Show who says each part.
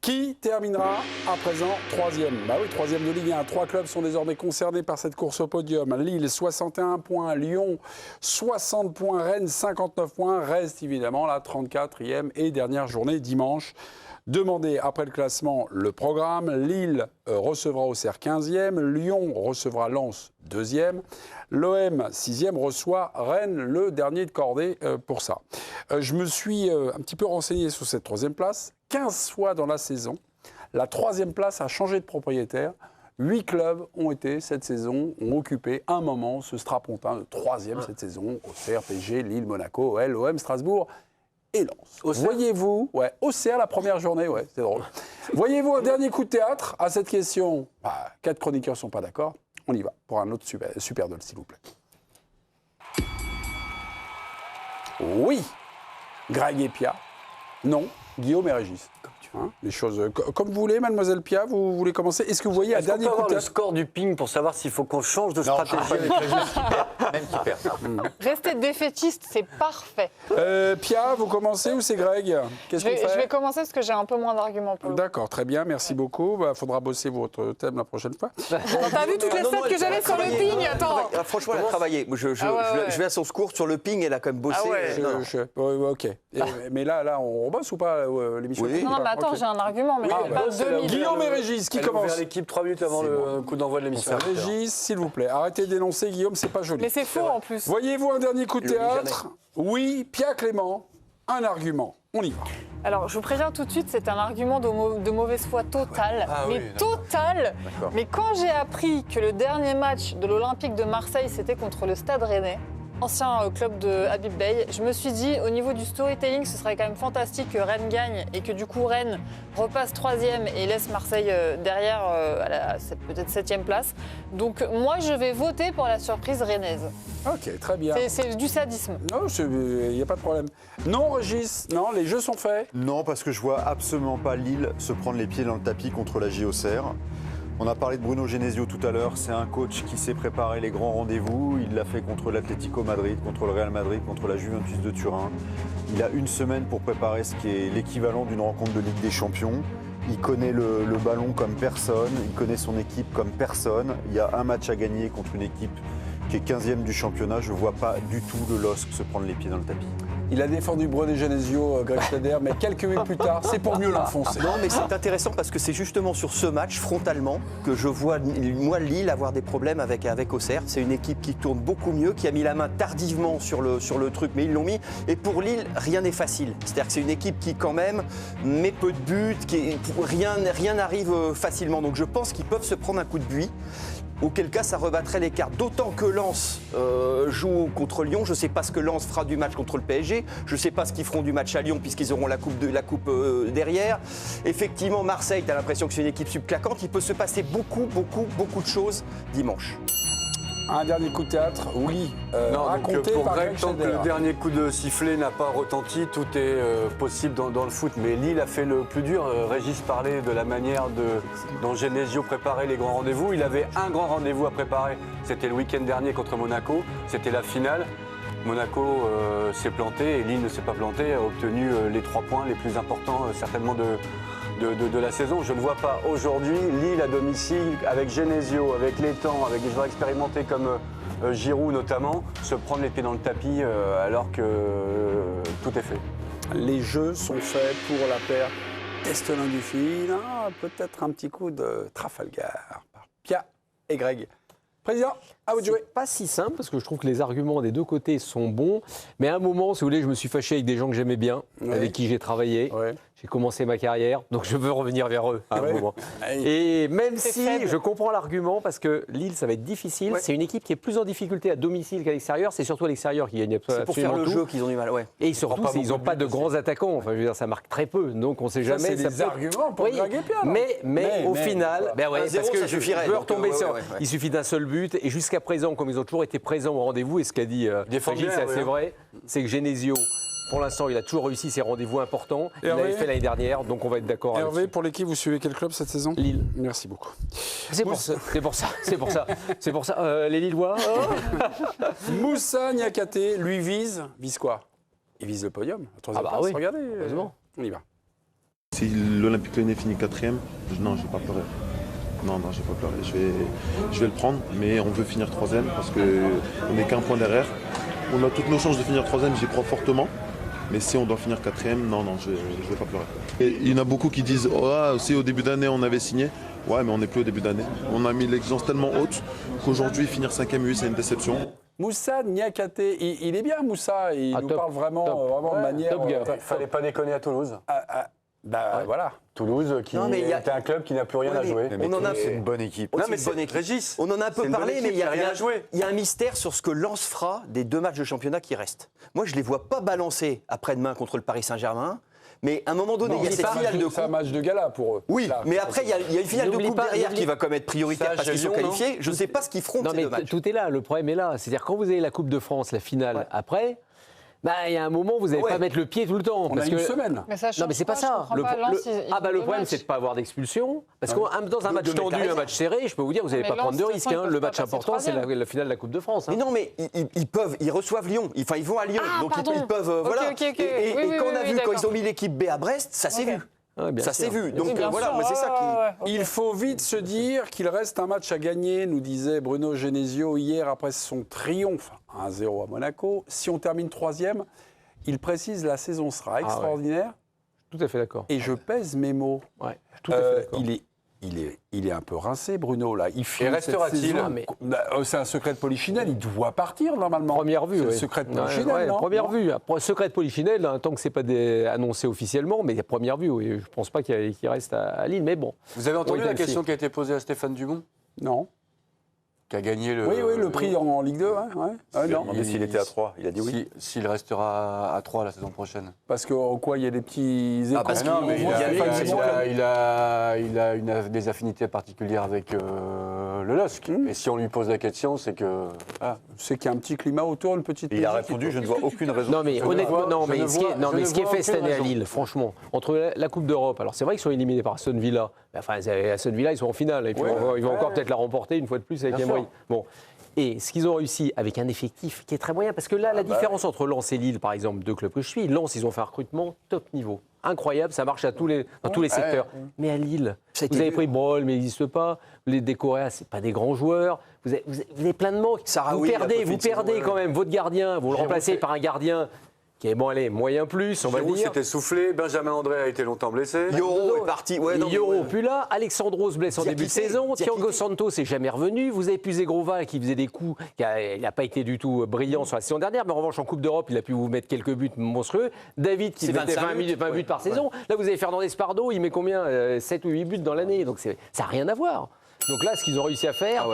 Speaker 1: Qui terminera à présent troisième? Bah oui, troisième de Ligue 1. 3 clubs sont désormais concernés par cette course au podium. Lille, 61 points. Lyon, 60 points. Rennes, 59 points. Reste évidemment la 34e et dernière journée dimanche. Demandez après le classement le programme. Lille recevra Auxerre 15e. Lyon recevra Lens 2e. L'OM 6e reçoit Rennes, le dernier de cordée pour ça. Je me suis un petit peu renseigné sur cette troisième place. 15 fois dans la saison, la troisième place a changé de propriétaire. 8 clubs ont été cette saison, ont occupé un moment ce strapontin de troisième cette saison. Auxerre, PSG, Lille, Monaco, OL, OM, Strasbourg et Lens. Voyez-vous, Auxerre la première journée, c'est drôle. Voyez-vous un dernier coup de théâtre à cette question? 4 chroniqueurs ne sont pas d'accord. On y va pour un autre super duel, s'il vous plaît. Oui, Greg et Pia. Non, Guillaume et Régis. Les choses comme vous voulez, mademoiselle Pia, vous voulez commencer? Est-ce que vous voyez un dernier coup de théâtre?
Speaker 2: Le score du ping pour savoir s'il faut qu'on change de stratégie avec Régis même qui perd.
Speaker 3: Rester défaitiste, c'est parfait.
Speaker 1: Pia, vous commencez ou c'est Greg? Qu'est-ce qu'on fait?
Speaker 3: Je vais commencer parce que j'ai un peu moins d'arguments pour le coup.
Speaker 1: D'accord, très bien, merci beaucoup. Faudra bosser votre thème la prochaine fois.
Speaker 3: T'as vu toutes les stats que j'avais sur le ping? Attends.
Speaker 4: Franchement, elle a travaillé. Je vais à son secours sur le ping, elle a quand même bossé.
Speaker 1: Ok. Mais là, on bosse ou pas l'émission?
Speaker 4: Oui.
Speaker 3: Non, mais attends, j'ai un argument. Mais pas 2000.
Speaker 1: Guillaume et Régis, qui commence?
Speaker 2: L'équipe 3 minutes avant le coup d'envoi de l'émission.
Speaker 1: Régis, s'il vous plaît, arrêtez d'énoncer, Guillaume, c'est pas joli.
Speaker 3: Mais c'est faux en plus.
Speaker 1: Voyez-vous un dernier coup de théâtre? Oui, Pia Clément, un argument. On y va.
Speaker 3: Alors, je vous préviens tout de suite, c'est un argument de mauvaise foi totale. Totale. Mais quand j'ai appris que le dernier match de l'Olympique de Marseille, c'était contre le Stade Rennais, ancien club de Habib Beye, je me suis dit, au niveau du storytelling, ce serait quand même fantastique que Rennes gagne et que du coup Rennes repasse 3e et laisse Marseille derrière à la peut-être 7e place. Donc moi, je vais voter pour la surprise rennaise.
Speaker 1: Ok, très bien.
Speaker 3: C'est du sadisme.
Speaker 1: Non, il n'y a pas de problème. Non, Régis, non, les jeux sont faits.
Speaker 5: Non, parce que je vois absolument pas Lille se prendre les pieds dans le tapis contre la JOCR. On a parlé de Bruno Genesio tout à l'heure, c'est un coach qui sait préparer les grands rendez-vous. Il l'a fait contre l'Atlético Madrid, contre le Real Madrid, contre la Juventus de Turin. Il a une semaine pour préparer ce qui est l'équivalent d'une rencontre de Ligue des Champions. Il connaît le ballon comme personne, il connaît son équipe comme personne. Il y a un match à gagner contre une équipe qui est 15e du championnat. Je ne vois pas du tout le LOSC se prendre les pieds dans le tapis.
Speaker 1: Il a défendu Bruno Genesio, Greg Schneider, mais quelques minutes plus tard, c'est pour mieux l'enfoncer.
Speaker 4: Non, mais c'est intéressant parce que c'est justement sur ce match, frontalement, que je vois, moi, Lille avoir des problèmes avec Auxerre. C'est une équipe qui tourne beaucoup mieux, qui a mis la main tardivement sur le truc, mais ils l'ont mis. Et pour Lille, rien n'est facile. C'est-à-dire que c'est une équipe qui, quand même, met peu de buts, rien n'arrive facilement. Donc je pense qu'ils peuvent se prendre un coup de buis. Auquel cas, ça rebattrait l'écart. D'autant que Lens joue contre Lyon. Je ne sais pas ce que Lens fera du match contre le PSG. Je ne sais pas ce qu'ils feront du match à Lyon, puisqu'ils auront la coupe derrière. Effectivement, Marseille, tu as l'impression que c'est une équipe subclaquante. Il peut se passer beaucoup de choses dimanche.
Speaker 1: Un dernier coup de théâtre, oui.
Speaker 2: Raconté pour
Speaker 1: par
Speaker 2: Greg, tant que le
Speaker 1: Schneider.
Speaker 2: dernier coup de sifflet n'a pas retenti, tout est possible dans le foot. Mais Lille a fait le plus dur. Régis parlait de la manière dont Genesio préparait les grands rendez-vous. Il avait un grand rendez-vous à préparer. C'était le week-end dernier contre Monaco. C'était la finale. Monaco s'est planté et Lille ne s'est pas planté, a obtenu les 3 points les plus importants certainement de la saison. Je ne vois pas aujourd'hui Lille à domicile, avec Genesio, avec Létang, avec des joueurs expérimentés comme Giroud notamment, se prendre les pieds dans le tapis alors que tout est fait.
Speaker 1: Les jeux sont faits pour la paire Estelin-Dufil. Peut-être un petit coup de Trafalgar par Pia et Greg. Président, à vous de jouer.
Speaker 6: C'est pas si simple parce que je trouve que les arguments des deux côtés sont bons. Mais à un moment, si vous voulez, je me suis fâché avec des gens que j'aimais bien, avec qui j'ai travaillé. Ouais. J'ai commencé ma carrière, donc je veux revenir vers eux à un moment. Et même si je comprends l'argument, parce que Lille, ça va être difficile, c'est une équipe qui est plus en difficulté à domicile qu'à l'extérieur. C'est surtout à l'extérieur qui gagne absolument tout.
Speaker 4: C'est pour faire le jeu qu'ils ont du mal,
Speaker 6: Et surtout, ils n'ont pas de grands attaquants. Enfin, je veux dire, ça marque très peu, donc on ne sait jamais.
Speaker 1: C'est des arguments pour Greg et Pia.
Speaker 6: Mais au final, parce que je veux retomber sur. Il suffit d'un seul but, et jusqu'à présent, comme ils ont toujours été présents au rendez-vous, et ce qu'a dit Régis, c'est assez vrai, c'est que Genesio. Pour l'instant, il a toujours réussi ses rendez-vous importants. Il l'avait fait l'année dernière, donc on va être d'accord.
Speaker 1: Hervé, pour l'équipe, vous suivez quel club cette saison?
Speaker 6: Lille.
Speaker 1: Merci beaucoup.
Speaker 6: C'est pour ça. Les Lillois.
Speaker 1: Moussa Niakhaté, lui vise quoi? Il vise le podium.
Speaker 6: Ah bah oui.
Speaker 1: Regardez.
Speaker 6: Heureusement.
Speaker 1: On y va.
Speaker 7: Si l'Olympique Lyonnais finit 4e, non, je ne vais pas pleurer. Non, je ne vais pas pleurer. Je vais le prendre, mais on veut finir 3e parce qu'on n'est qu'un point derrière. On a toutes nos chances de finir 3e, j'y crois fortement. Mais si on doit finir 4e, non, je ne vais pas pleurer. Et il y en a beaucoup qui disent si au début d'année on avait signé. Ouais, mais on n'est plus au début d'année. On a mis l'exigence tellement haute qu'aujourd'hui, finir 5e, oui, c'est une déception.
Speaker 1: Moussa Niakhaté, il est bien Moussa, il nous parle vraiment de manière...
Speaker 2: Il ne fallait pas déconner à Toulouse.
Speaker 1: Voilà.
Speaker 2: Toulouse, qui était un club qui n'a plus rien à jouer.
Speaker 5: C'est une bonne équipe.
Speaker 2: Non, mais c'est une équipe. Régis,
Speaker 4: on en a un peu parlé, mais il y
Speaker 2: a
Speaker 4: un mystère sur ce que Lens fera des 2 matchs de championnat qui restent. Moi, je ne les vois pas balancer après-demain contre le Paris Saint-Germain. Mais à un moment donné, il y a cette finale de coupe.
Speaker 1: C'est un match de gala pour eux.
Speaker 4: Oui,
Speaker 1: là,
Speaker 4: mais après, il y a une finale de coupe derrière qui va quand même être prioritaire parce qu'ils sont qualifiés. Je ne sais pas ce qu'ils feront de ces 2 matchs.
Speaker 6: Tout est là, le problème est là. C'est-à-dire quand vous avez la Coupe de France, la finale, après, il y a un moment, vous n'allez pas mettre le pied tout le temps.
Speaker 1: On a une semaine.
Speaker 3: Mais ça change
Speaker 6: non, mais c'est pas ça. Le problème, c'est de ne pas avoir d'expulsion. Parce que dans un match tendu, un match serré, je peux vous dire, vous n'allez pas prendre de risque. Le match important, c'est la finale de la Coupe de France.
Speaker 4: Mais non, mais ils reçoivent Lyon. Enfin, ils vont à Lyon. Donc ils peuvent. Voilà. Et quand ils ont mis l'équipe B à Brest, ça s'est vu. Ça s'est vu. Donc voilà, c'est ça qui.
Speaker 1: Il faut vite se dire qu'il reste un match à gagner, nous disait Bruno Genesio hier après son triomphe 1-0 à Monaco. Si on termine 3e, il précise la saison sera extraordinaire.
Speaker 6: Tout à fait d'accord.
Speaker 1: Et je pèse mes mots.
Speaker 6: Ouais, tout à fait d'accord.
Speaker 1: Il est un peu rincé, Bruno, là.
Speaker 2: Et restera-t-il?
Speaker 1: C'est un secret de Polichinelle, il doit partir normalement.
Speaker 6: Première vue,
Speaker 1: c'est le secret de Polichinelle, non?
Speaker 6: Première vue. Après, secret de Polichinelle, tant que ce n'est pas annoncé officiellement, mais première vue, oui. Je ne pense pas qu'il reste à Lille, mais bon.
Speaker 2: Vous avez entendu la question qui a été posée à Stéphane Dumont?
Speaker 1: Non.
Speaker 2: Qui a gagné le...
Speaker 1: Oui, le prix en Ligue 2, non.
Speaker 5: Mais s'il était à 3, il a dit oui.
Speaker 2: S'il restera à 3 la saison prochaine.
Speaker 1: Parce que quoi, il y a des petits échos.
Speaker 2: Parce qu'il a des affinités particulières avec le LOSC. Et si on lui pose la question, c'est que...
Speaker 1: C'est qu'il y a un petit climat autour, une petite...
Speaker 5: Il a répondu, je ne vois aucune raison.
Speaker 6: Non, mais honnêtement, ce qui est fait cette année à Lille, franchement, entre la Coupe d'Europe, alors c'est vrai qu'ils sont éliminés par Aston Villa. Enfin, Aston Villa, ils sont en finale. Et puis ils vont encore peut-être la remporter une fois de plus avec Emery. Bon. Et ce qu'ils ont réussi avec un effectif qui est très moyen, parce que là, la différence entre Lens et Lille, par exemple, 2 clubs que je suis, Lens, ils ont fait un recrutement top niveau. Incroyable, ça marche dans tous les secteurs. Mais à Lille, vous avez pris Brol, mais il n'existe pas. Les Décoréas, ce pas des grands joueurs. Vous avez plein de manques. Vous perdez quand même votre gardien. Vous le remplacez par un gardien qui est moyen plus, on va dire.
Speaker 2: C'était soufflé, Benjamin André a été longtemps blessé.
Speaker 4: Yoro est parti.
Speaker 6: Yoro plus là, Alexandro se blesse en début de saison, Thiago Santos n'est jamais revenu, vous avez pu Zegrova qui faisait des coups, il n'a pas été du tout brillant sur la saison dernière, mais en revanche en Coupe d'Europe, il a pu vous mettre quelques buts monstrueux. David qui mettait 20 buts par saison. Là vous avez Fernandez Pardo, il met combien 7 ou 8 buts dans l'année, donc ça n'a rien à voir. Donc là, ce qu'ils ont réussi à faire,